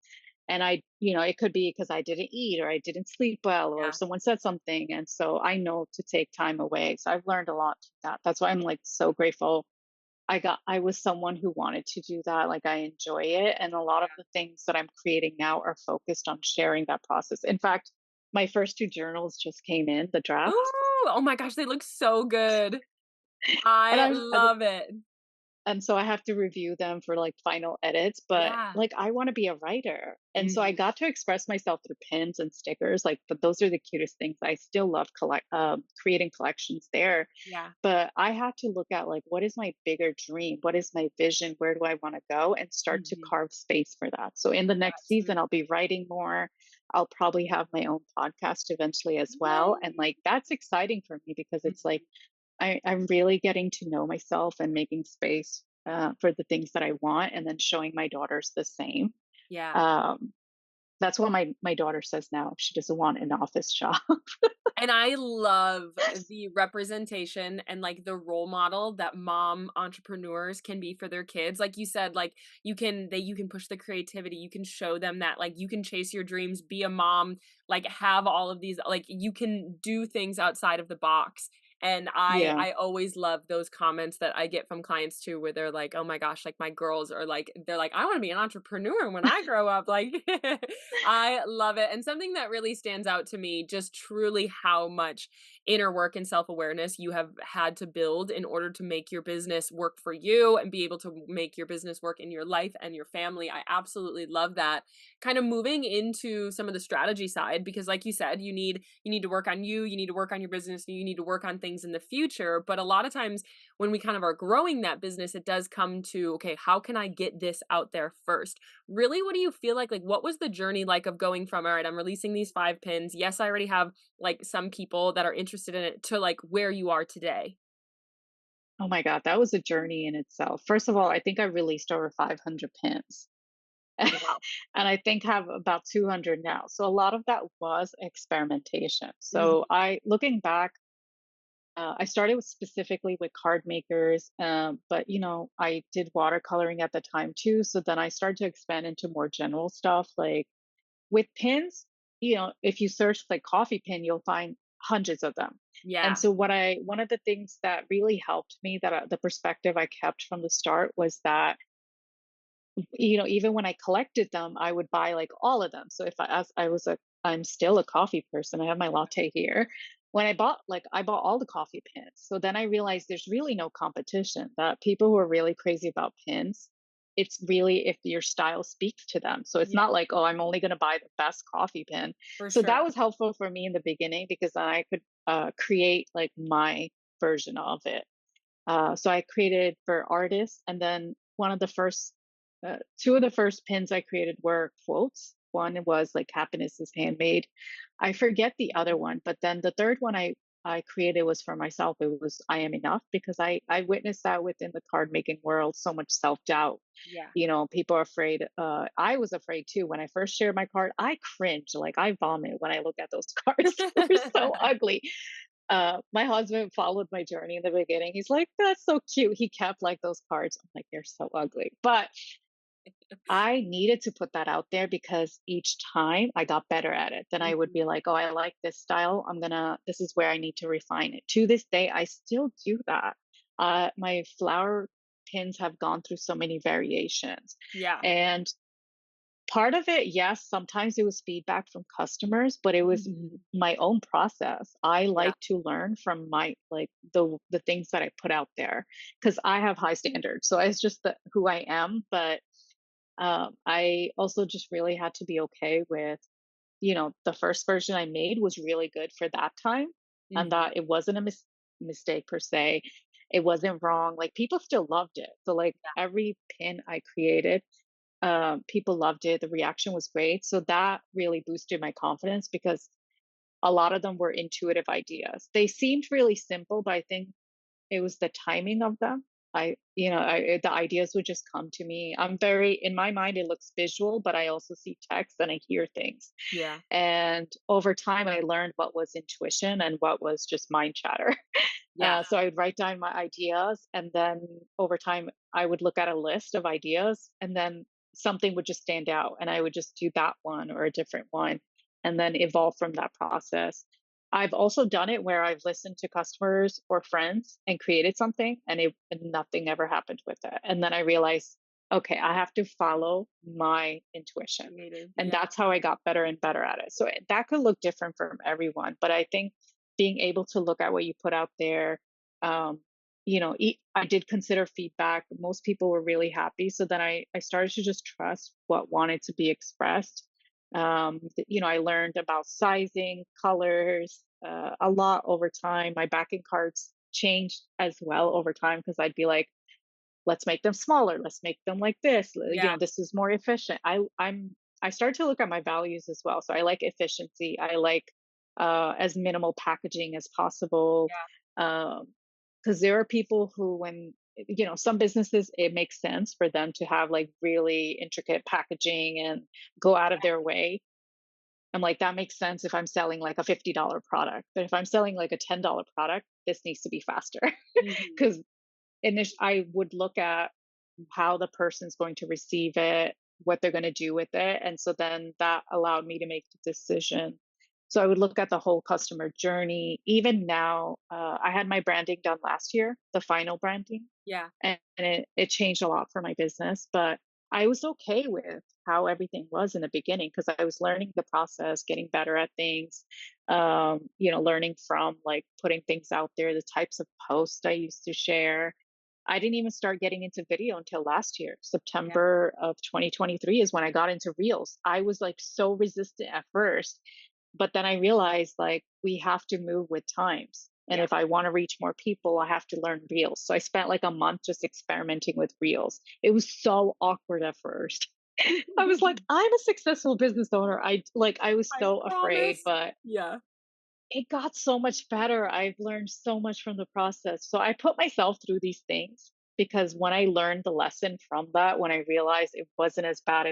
And it could be because I didn't eat or I didn't sleep well or Yeah. someone said something. And so I know to take time away. So I've learned a lot from that. That's why I'm like so grateful I was someone who wanted to do that, like, I enjoy it, and a lot of the things that I'm creating now are focused on sharing that process. In fact, my first 2 journals just came in, the drafts, Ooh, oh my gosh, they look so good. and I I'm love it. and so I have to review them for like final edits, but Yeah. like I want to be a writer. And so I Mhm. got to express myself through pins and stickers, like, but those are the cutest things. I still love creating collections there. Yeah. But I had to look at like, what is my bigger dream? What is my vision? Where do I want to go? And start to Mhm. carve space for that. So in the next season, I'll Absolutely. be writing more. I'll probably have my own podcast eventually as well. And Yay. like, that's exciting for me because it's like, Mhm. I'm really getting to know myself and making space for the things that I want, and then showing my daughters the same. Yeah. Um, that's what my daughter says now. She doesn't want an office job. And I love the representation and, like, the role model that mom entrepreneurs can be for their kids. Like you said, like, you can push the creativity, you can show them that, like, you can chase your dreams, be a mom, like, have all of these like, you can do things outside of the box. And Yeah. I always love those comments that I get from clients too, where they're like, "Oh my gosh," like, my girls are like they're like, "I wanna be an entrepreneur when I grow up." Like, I love it. And something that really stands out to me, just truly how much inner work and self awareness you have had to build in order to make your business work for you and be able to make your business work in your life and your family. I absolutely love that. Kind of moving into some of the strategy side, because like you said, you need to work on you need to work on your business, you need to work on things in the future. But a lot of times when we kind of are growing that business, it does come to, okay, how can I get this out there first? Really, what do you feel like what was the journey like of going from, all right, I'm releasing these 5 pins. Yes, I already have like some people that are interested in it, to like where you are today? Oh my God, that was a journey in itself. First of all, I think I released over 500 pins. And Wow. I think have about 200 now. So a lot of that was experimentation. So Mhm. looking back, I started specifically with card makers, but I did watercoloring at the time too. So then I started to expand into more general stuff, like with pins. If you search like coffee pin, you'll find hundreds of them. And Yeah. so one of the things that really helped me, that the perspective I kept from the start was that even when I collected them, I would buy like all of them. So if I as I was a I'm still a coffee person. I have my latte here. When I bought all the coffee pins. So then I realized there's really no competition. That people who are really crazy about pins, it's really if your style speaks to them. So it's Yeah, not like, oh, I'm only going to buy the best coffee pin. for So sure. that was helpful for me in the beginning because then I could create like my version of it. So I created for artists, and then two of the first pins I created were quotes. One was like "Happiness is handmade." I forget the other one, but then the third one I created was for myself. It was "I am enough" because I witnessed that within the card making world, so much self doubt. Yeah. People are afraid. I was afraid too when I first shared my card. I cringe, like I vomit when I look at those cards. They're so ugly. My husband followed my journey in the beginning. He's like, "That's so cute." He kept like those cards. I'm like, "They're so ugly." But I needed to put that out there because each time I got better at it. Then I would Mhm. be like, "Oh, I like this style. This is where I need to refine it." To this day, I still do that. My flower pins have gone through so many variations. Yeah. And part of it, yes, sometimes it was feedback from customers, but it was Mhm. my own process. I Yeah. like to learn from my like the things that I put out there because I have high standards. So it's just who I am. But I also just really had to be okay with, the first version I made was really good for that time, and Mhm. that it wasn't a mistake per se. It wasn't wrong. Like people still loved it. So like Yeah. every pin I created, People loved it. The reaction was great. So that really boosted my confidence because a lot of them were intuitive ideas. They seemed really simple, but I think it was the timing of them. The ideas would just come to me. I'm very, in my mind, it looks visual, but I also see text and I hear things. Yeah. And over time, I learned what was intuition and what was just mind chatter. Yeah. So I would write down my ideas, and then over time, I would look at a list of ideas, and then something would just stand out, and I would just do that one or a different one, and then evolve from that process. I've also done it where I've listened to customers or friends and created something, and nothing ever happened with it. And then I realized, okay, I have to follow my intuition, Creative. and Yeah. that's how I got better and better at it. So that could look different from everyone, but I think being able to look at what you put out there, um, I did consider feedback. Most people were really happy, so then I started to just trust what wanted to be expressed. I learned about sizing, colors, a lot over time. My backing cards changed as well over time because I'd be like, let's make them smaller, let's make them like this, Yeah. this is more efficient. I started to look at my values as well. So I like efficiency, I like as minimal packaging as possible. Yeah. Because there are people who, when some businesses, it makes sense for them to have like really intricate packaging and go out of their way. I'm like, that makes sense if I'm selling like a $50 product, but if I'm selling like a $10 product, this needs to be faster. Mhm. Because I would look at how the person's going to receive it, what they're going to do with it. And so then that allowed me to make the decision. So I would look at the whole customer journey. Even now, I had my branding done last year, the final branding, Yeah. and it changed a lot for my business. But I was okay with how everything was in the beginning because I was learning the process, getting better at things, learning from like putting things out there, the types of posts I used to share. I didn't even start getting into video until last year. Yeah. September of 2023 is when I got into Reels. I was like so resistant at first, but then I realized like we have to move with times. And Yeah. if I want to reach more people, I have to learn Reels. So I spent like a month just experimenting with Reels. It was so awkward at first. I was like, I'm a successful business owner. I was I so afraid, promise. but Yeah. it got so much better. I've learned so much from the process. So I put myself through these things because when I learned the lesson from that, when I realized it wasn't as bad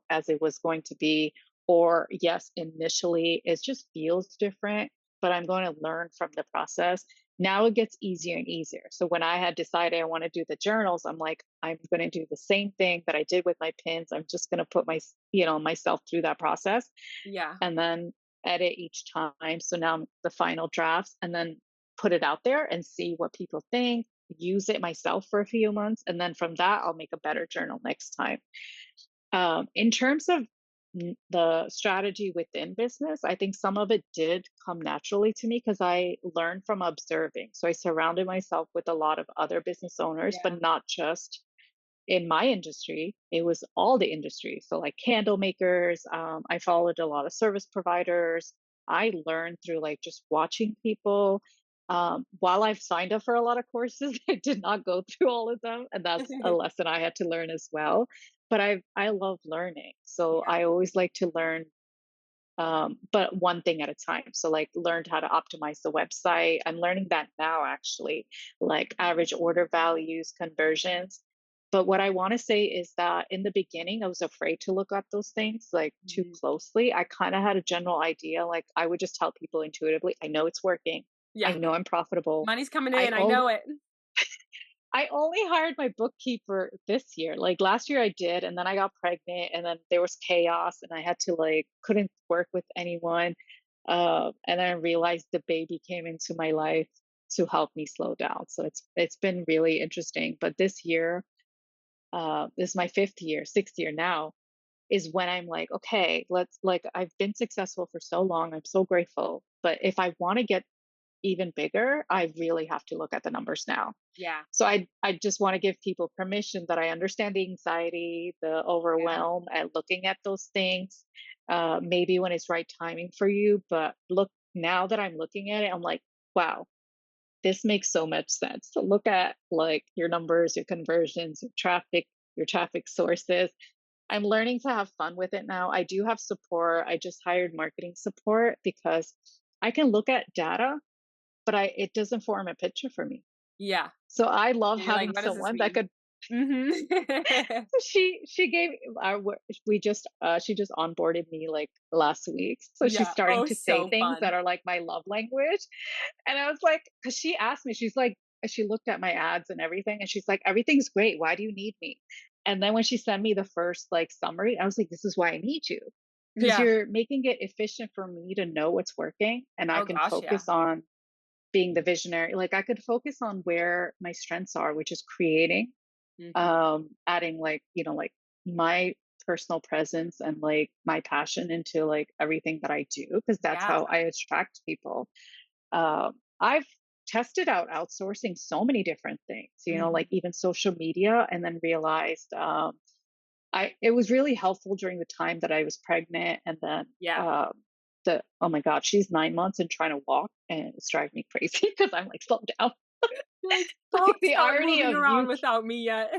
as it was going to be, or yes, initially it just feels different, but I'm going to learn from the process. Now it gets easier and easier. So when I had decided I want to do the journals, I'm like, I'm going to do the same thing that I did with my pins. I'm just going to put myself through that process Yeah. and then edit each time. So now the final drafts, and then put it out there and see what people think, use it myself for a few months. And then from that, I'll make a better journal next time. In terms of the strategy within business, I think some of it did come naturally to me because I learned from observing. So I surrounded myself with a lot of other business owners, Yeah. but not just in my industry, it was all the industries. So, like candle makers, I followed a lot of service providers. I learned through like just watching people. While I've signed up for a lot of courses, I did not go through all of them, and that's a lesson I had to learn as well. But I love learning, so Yeah. I always like to learn, but one thing at a time. So, like, learned how to optimize the website. I'm learning that now, actually, like average order values, conversions. But what I want to say is that in the beginning, I was afraid to look up those things like too Mhm. closely. I kind of had a general idea. Like, I would just tell people intuitively, I know it's working. I Yeah. know I'm profitable. Money's coming I in. I only know it. I only hired my bookkeeper this year. Like last year I did, and then I got pregnant, and then there was chaos, and I had to like couldn't work with anyone. And then I realized the baby came into my life to help me slow down. So it's been really interesting. But this year, this is my fifth year, sixth year now, is when I'm like, okay, let's like I've been successful for so long. I'm so grateful. But if I want to get even bigger, I really have to look at the numbers now. Yeah. So I just want to give people permission that I understand the anxiety, the Yeah. overwhelm at looking at those things. Maybe when it's right timing for you, but look, now that I'm looking at it, I'm like, wow, this makes so much sense. So look at like your numbers, your conversions, your traffic sources. I'm learning to have fun with it now. I do have support. I just hired marketing support because I can look at data, but it doesn't form a picture for me. Yeah. So I love You're like, having "What does this someone that mean?" could. Mhm. She gave we just she just onboarded me like last week. So she's Yeah. starting Oh, to say so things fun. that are like my love language. And I was like, because she asked me, she's like, she looked at my ads and everything, and she's like, everything's great. Why do you need me? And then when she sent me the first like summary, I was like, this is why I need you. Because Yeah. you're making it efficient for me to know what's working and I Oh can gosh, yeah. focus on being the visionary. Like I could focus on where my strengths are, which is creating, Mhm. adding like, like my personal presence and like my passion into like everything that I do, because that's Yeah. how I attract people. I've tested out outsourcing so many different things, like Mhm. even social media, and then realized I it was really helpful during the time that I was pregnant, and then Yeah. the oh my god, she's 9 months and trying to walk, and it's driving me crazy because I'm like, slow down. You're like, Like "Stop, the start irony moving of around without me yet."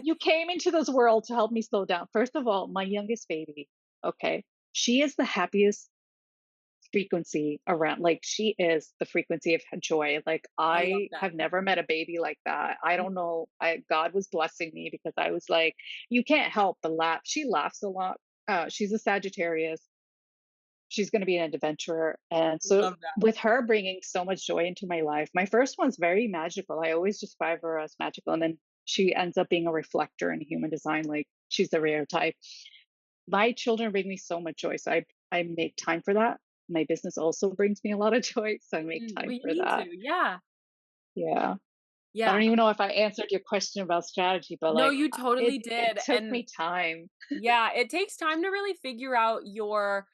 you came into this world to help me slow down. First of all, my youngest baby, okay, she is the happiest frequency around. Like she is the frequency of joy. Like I love I that. have never met a baby like that. I don't know. God was blessing me because I was like, you can't help but laugh. She laughs a lot. She's a Sagittarius. She's going to be an adventurer, and so Love that. with her bringing so much joy into my life, my first one's very magical. I always describe her as magical, and then she ends up being a reflector in human design. Like she's the rare type. My children bring me so much joy, so I make time for that. My business also brings me a lot of joy, so I make Well, time you for need that. to. Yeah. Yeah. I Yeah. don't even know if I answered your question about strategy, but No, like you it totally it did, took and me time. yeah, it takes time to really figure out your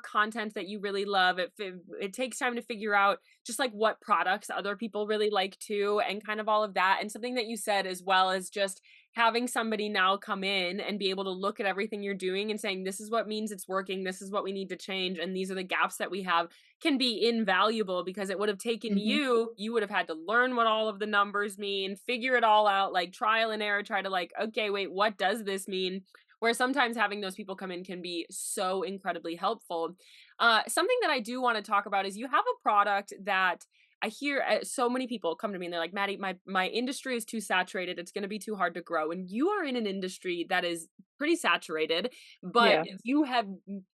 content that you really love. It takes time to figure out just like what products other people really like too, and kind of all of that. And something that you said as well is just having somebody now come in and be able to look at everything you're doing and saying, this is what means it's working, this is what we need to change, and these are the gaps that we have, can be invaluable because it would have taken Hmm. you would have had to learn what all of the numbers mean, figure it all out, like trial and error, try to like, okay, wait, what does this mean? Where sometimes having those people come in can be so incredibly helpful. Something that I do want to talk about is you have a product that I hear so many people come to me and they're like, Maddie, my industry is too saturated. It's going to be too hard to grow. And you are in an industry that is pretty saturated, but Yeah. you have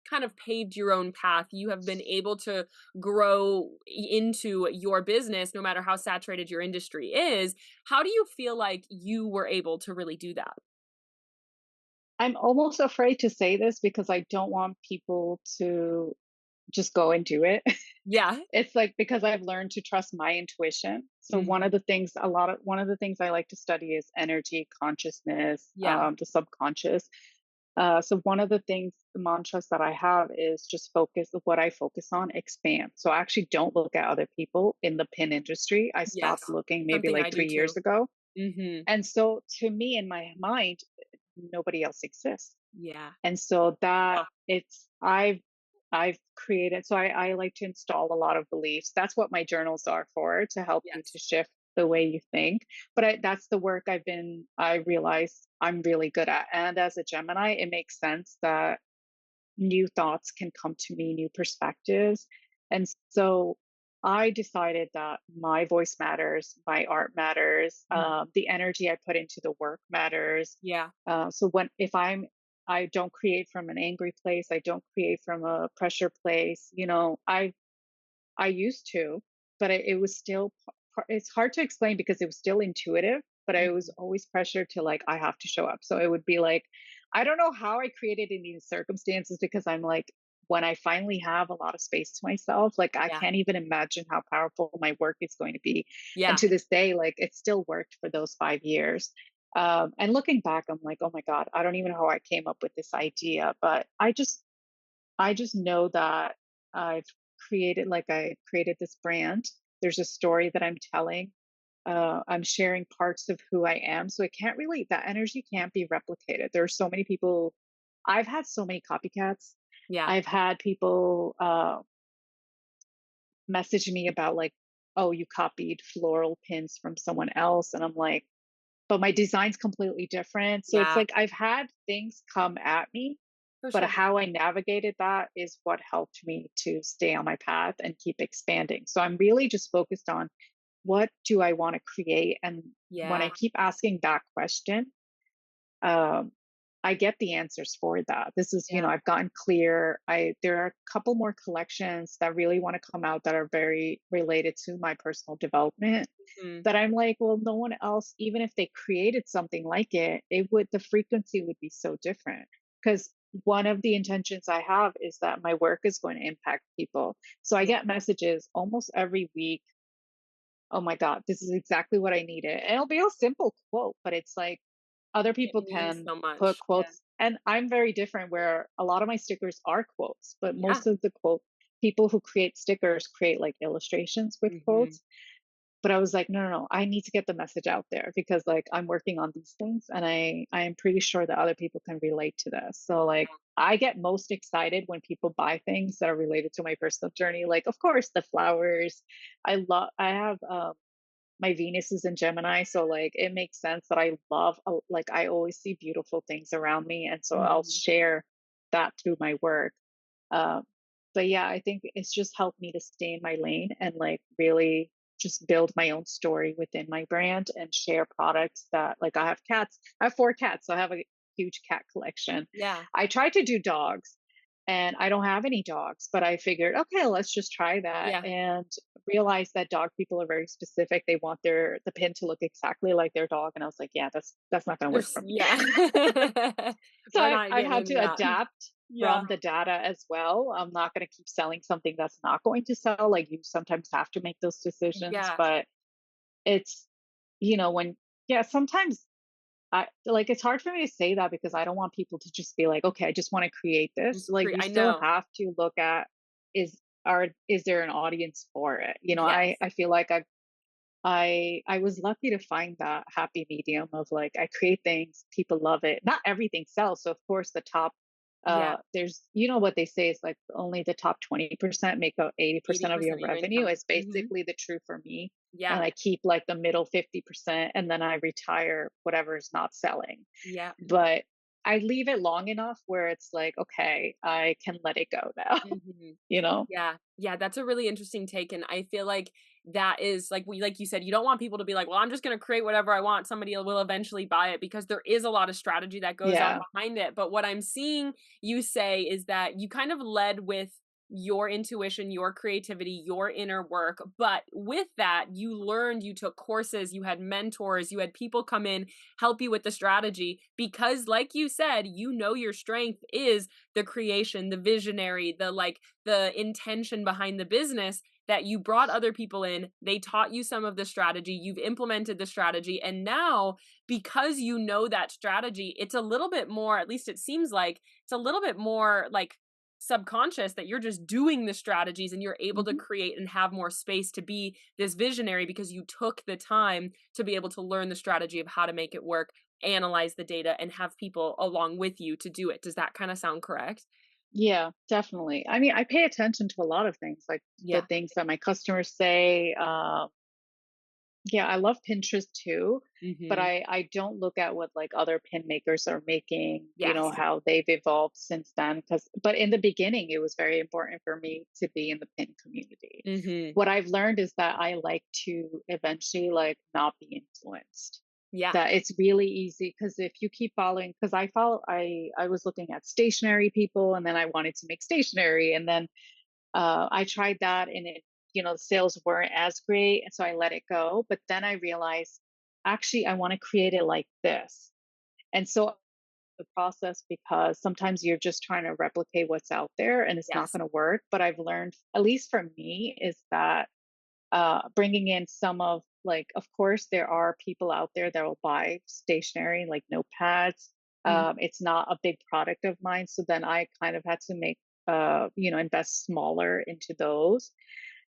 kind of paved your own path. You have been able to grow into your business no matter how saturated your industry is. How do you feel like you were able to really do that? I'm almost afraid to say this because I don't want people to just go and do it. Yeah. It's like because I've learned to trust my intuition. So Mhm. one of the things I like to study is energy, consciousness, Yeah. the subconscious. So one of the things, the mantras that I have is just focus. What I focus on, expand. So I actually don't look at other people in the pin industry. I stopped Yes. looking maybe Something like I do 3 years too. ago, Mhm. and so to me in my mind, nobody else exists. Yeah. And so that Oh, it's I've created, so I like to install a lot of beliefs. That's what my journals are for, to help you to yes. shift the way you think. But that's the work I realize I'm really good at. And as a Gemini, it makes sense that new thoughts can come to me, new perspectives. And so I decided that my voice matters, my art matters, Mhm. the energy I put into the work matters. Yeah. So when if I don't create from an angry place, I don't create from a pressure place. I used to, but it was still. It's hard to explain because it was still intuitive, but I was Mhm. always pressured to like I have to show up. So it would be like I don't know how I created in these circumstances because I'm like when I finally have a lot of space to myself, like I Yeah. can't even imagine how powerful my work is going to be. And Yeah. to this day, like it still worked for those 5 years. And looking back, I'm like, oh my God, I don't even know how I came up with this idea, but I just know that I've I created this brand. There's a story that I'm telling. I'm sharing parts of who I am. So it can't really, that energy can't be replicated. There are so many people, I've had so many copycats. Yeah. I've had people message me about like, oh, you copied floral pins from someone else. And I'm like, but my design's completely different. So it's Yeah, like I've had things come at me, for but sure. how I navigated that is what helped me to stay on my path and keep expanding. So I'm really just focused on what do I want to create? And when I Yeah, keep asking that question, um, I get the answers for that. This is, yeah. I've gotten clear. There are a couple more collections that really want to come out that are very related to my personal development Mhm. that I'm like, well, no one else, even if they created something like the frequency would be so different. Because one of the intentions I have is that my work is going to impact people. So I Yeah, get messages almost every week. Oh my God, this is exactly what I needed. And it'll be a simple quote, but it's like other it people means can so put much. Yeah. quotes. And I'm very different where a lot of my stickers are quotes, but Yeah. most of the quote people who create stickers create like illustrations with Mhm. quotes. But I was like, no, no, no, I need to get the message out there because like I'm working on these things and I am pretty sure that other people can relate to this. So like I get most excited when people buy things that are related to my personal journey. Like of course the flowers. I have my Venus is in Gemini, so like it makes sense that I love like I always see beautiful things around me and so I'll Mhm. share that through my work. Um, but yeah, I think it's just helped me to stay in my lane and like really just build my own story within my brand and share products that like I have cats. I have 4 cats, so I have a huge cat collection. Yeah. I tried to do dogs and I don't have any dogs, but I figured, okay, let's just try that Yeah. and realized that dog people are very specific. They want the pin to look exactly like their dog. And I was like, yeah, that's not gonna work There's for me. yeah. So We're not I've had getting to that. adapt Yeah. from the data as well. I'm not going to keep selling something that's not going to sell. Like you sometimes have to make those decisions, Yeah. but it's, when, yeah, sometimes it's hard for me to say that because I don't want people to just be like, okay, I just want to create this. Just Like you I still know. have to look at is is there an audience for it? Yes. I feel like I was lucky to find that happy medium of like I create things, people love it. Not everything sells. So of course the top Yeah. there's what they say is like only the top 20% make up 80% of 80% your of your revenue income. is Mhm. basically the true for me. And Yeah. I keep like the middle 50% and then I retire whatever is not selling. Yeah. But I leave it long enough where it's like, okay, I can let it go now, Mhm. you know? Yeah. Yeah, that's a really interesting take, and I feel like that is like you said, you don't want people to be like, "Well, I'm just gonna create whatever I want, somebody will eventually buy it," because there is a lot of strategy that goes on Yeah. behind it, but what I'm seeing you say is that you kind of led with your intuition, your creativity, your inner work, but with that, you learned, you took courses, you had mentors, you had people come in, help you with the strategy, because like you said, you know your strength is the creation, the visionary, the intention behind the business, that you brought other people in, they taught you some of the strategy, you've implemented the strategy, and now because you know that strategy, it's a little bit more, at least it seems like, it's a little bit more like subconscious that you're just doing the strategies and you're able to Mhm. create and have more space to be this visionary because you took the time to be able to learn the strategy of how to make it work, analyze the data, and have people along with you to do it. Does that kind of sound correct? Yeah, definitely. I mean, I pay attention to a lot of things, like the Yeah. things that my customers say. Yeah, I love Pinterest too, but Mhm. I don't look at what like other pin makers are making, Yes. how they've evolved since then. But in the beginning, it was very important for me to be in the pin community. Mhm. What I've learned is that I like to eventually like not be influenced. Yeah. That it's really easy because if you keep following, because I was looking at stationary people and then I wanted to make stationary and then I tried that and the sales weren't as great. And so I let it go. But then I realized actually, I want to create it like this. And so the process, because sometimes you're just trying to replicate what's out there and it's not Yes. going to work. But I've learned, at least for me, is that bringing in some of like, of course, there are people out there that will buy stationery like notepads. Mhm. It's not a big product of mine, so then I kind of had to make, invest smaller into those.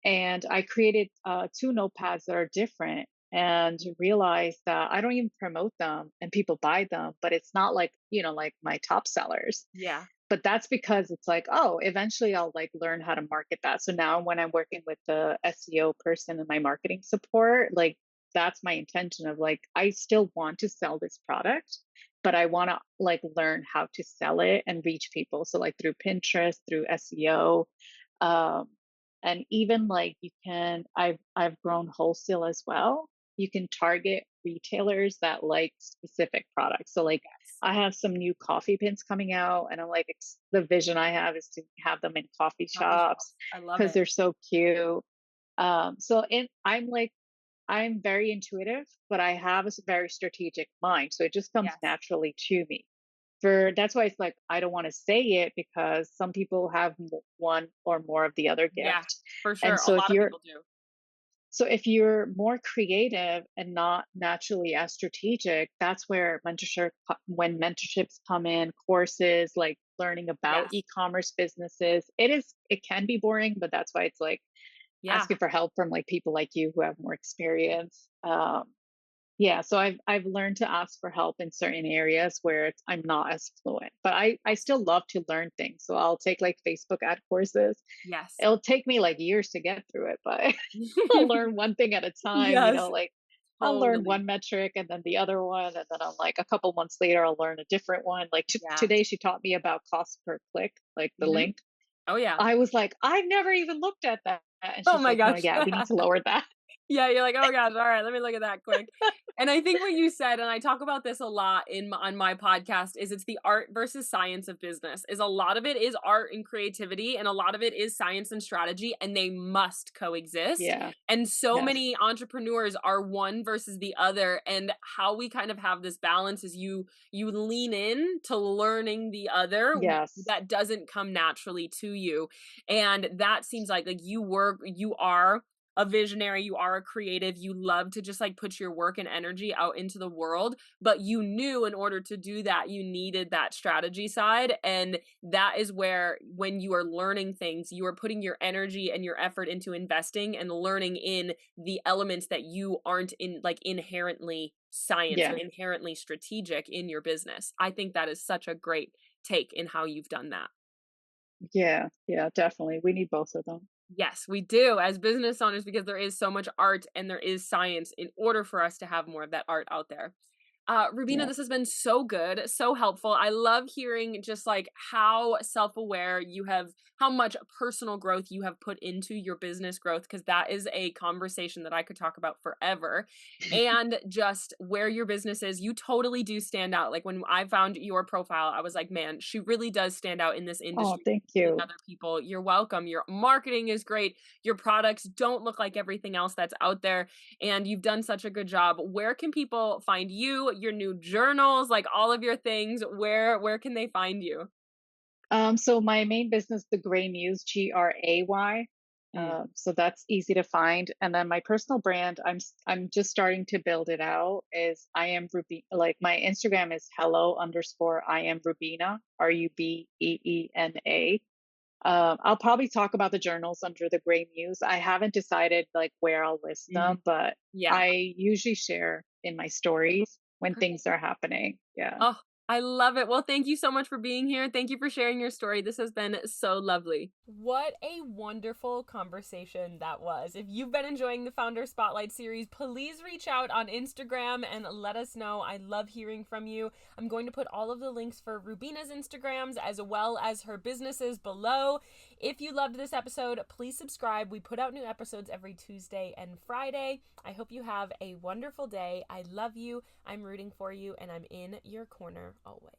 And I created 2 notepads that are different, and realized that I don't even promote them, and people buy them, but it's not like like my top sellers, Yeah. but that's because it's like, oh, eventually I'll like learn how to market that. So now when I'm working with the SEO person in my marketing support, like that's my intention of like, I still want to sell this product, but I want to like learn how to sell it and reach people. So like through Pinterest, through SEO, um, and even like I've grown wholesale as well. You can target retailers that like specific products. So like Yes. I have some new coffee pins coming out, and I'm like, the vision I have is to have them in coffee Coffee shops shops. I love because it. they're so cute. I'm like, I'm very intuitive, but I have a very strategic mind. So it just comes Yes. naturally to me. For that's why it's like I don't want to say it because some people have one or more of the other Yeah, gift. for sure. And A lot of people do. so if you're more creative and not naturally as strategic, that's where when mentorships come in, courses like learning about Yes. e-commerce businesses, it can be boring, but that's why it's like Yeah. asking for help from like people like you who have more experience. Yeah, so I've learned to ask for help in certain areas where I'm not as fluent, but I still love to learn things. So I'll take like Facebook ad courses. Yes. It'll take me like years to get through it, but I'll learn one thing at a time, Yes. like I'll learn Totally. one metric and then the other one, and then I'm like a couple months later I'll learn a different one. Like Yeah. today she taught me about cost per click, like the Mhm. link. Oh, yeah. I was like, I've never even looked at that. And Oh she's my like, no, gosh. yeah, we need to lower that. Yeah, you're like, "Oh gosh, all right, let me look at that quick." And I think what you said, and I talk about this a lot on my podcast, is it's the art versus science of business. Is a lot of it is art and creativity, and a lot of it is science and strategy, and they must coexist. Yeah. And so Yes. many entrepreneurs are one versus the other, and how we kind of have this balance is you lean in to learning the other Yes. that doesn't come naturally to you. And that seems like you are a visionary, you are a creative, you love to just like put your work and energy out into the world, but you knew in order to do that, you needed that strategy side. And that is where, when you are learning things, you are putting your energy and your effort into investing and learning in the elements that you aren't in, like inherently science or Yeah. inherently strategic in your business. I think that is such a great take in how you've done that. Yeah. Yeah. Definitely. We need both of them. Yes, we do as business owners because there is so much art and there is science in order for us to have more of that art out there. Rubeena, Yeah. this has been so good, so helpful. I love hearing just like how self-aware you have, how much personal growth you have put into your business growth, because that is a conversation that I could talk about forever. And just where your business is, you totally do stand out. Like when I found your profile, I was like, man, she really does stand out in this Oh, industry thank than you. other people. You're welcome. Your marketing is great. Your products don't look like everything else that's out there, and you've done such a good job. Where can people find you, your new journals, like all of your things? Where can they find you? So my main business, the Gray Muse, Gray. Mm, So that's easy to find. And then my personal brand, I'm just starting to build it out. Is I am Ruby. Like my Instagram is hello _ I am Rubeena, Rubeena. I'll probably talk about the journals under the Gray Muse. I haven't decided like where I'll list mm, them, but yeah, I usually share in my stories when perfect. things are happening. Yeah. Oh, I love it. Well, thank you so much for being here. Thank you for sharing your story. This has been so lovely. What a wonderful conversation that was. If you've been enjoying the Founder Spotlight series, please reach out on Instagram and let us know. I love hearing from you. I'm going to put all of the links for Rubeena's Instagrams as well as her businesses below. If you loved this episode, please subscribe. We put out new episodes every Tuesday and Friday. I hope you have a wonderful day. I love you. I'm rooting for you, and I'm in your corner always.